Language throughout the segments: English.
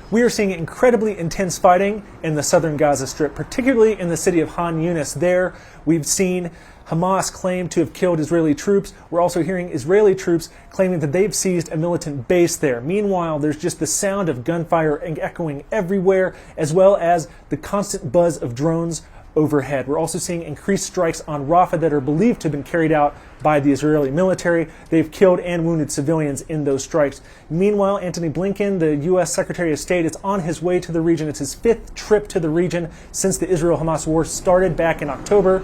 We are seeing incredibly intense fighting in the southern Gaza Strip, particularly in the city of Khan Younis. There, we've seen Hamas claim to have killed Israeli troops. We're also hearing Israeli troops claiming that they've seized a militant base there. Meanwhile, there's just the sound of gunfire echoing everywhere, as well as the constant buzz of drones overhead. We're also seeing increased strikes on Rafah that are believed to have been carried out by the Israeli military. They've killed and wounded civilians in those strikes. Meanwhile, Antony Blinken, the U.S. Secretary of State, is on his way to the region. It's his 5th trip to the region since the Israel-Hamas war started back in October.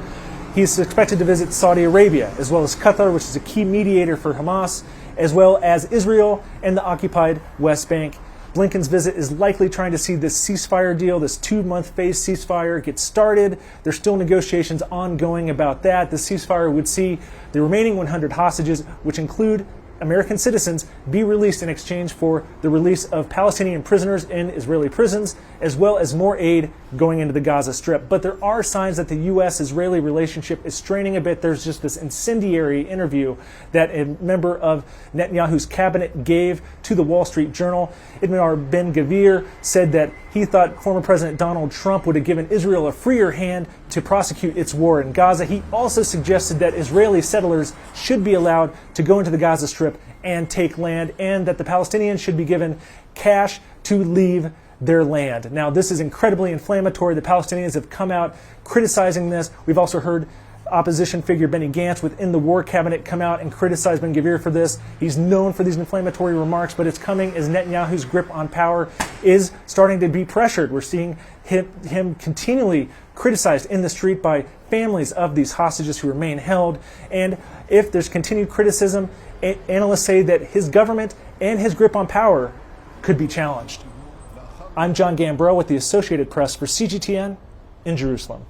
He's expected to visit Saudi Arabia, as well as Qatar, which is a key mediator for Hamas, as well as Israel and the occupied West Bank. Blinken's visit is likely trying to see this ceasefire deal, this 2-month phase ceasefire, get started. There's still negotiations ongoing about that. The ceasefire would see the remaining 100 hostages, which include American citizens, be released in exchange for the release of Palestinian prisoners in Israeli prisons, as well as more aid going into the Gaza Strip. But there are signs that the U.S.-Israeli relationship is straining a bit. There's just this incendiary interview that a member of Netanyahu's cabinet gave to the Wall Street Journal. Itamar Ben-Gvir said that he thought former President Donald Trump would have given Israel a freer hand to prosecute its war in Gaza. He also suggested that Israeli settlers should be allowed to go into the Gaza Strip and take land, and that the Palestinians should be given cash to leave their land. Now, this is incredibly inflammatory. The Palestinians have come out criticizing this. We've also heard opposition figure Benny Gantz within the war cabinet come out and criticize Ben-Gvir for this. He's known for these inflammatory remarks, but it's coming as Netanyahu's grip on power is starting to be pressured. We're seeing him continually criticized in the street by families of these hostages who remain held. And if there's continued criticism, analysts say that his government and his grip on power could be challenged. I'm Jon Gambrell with the Associated Press for CGTN in Jerusalem.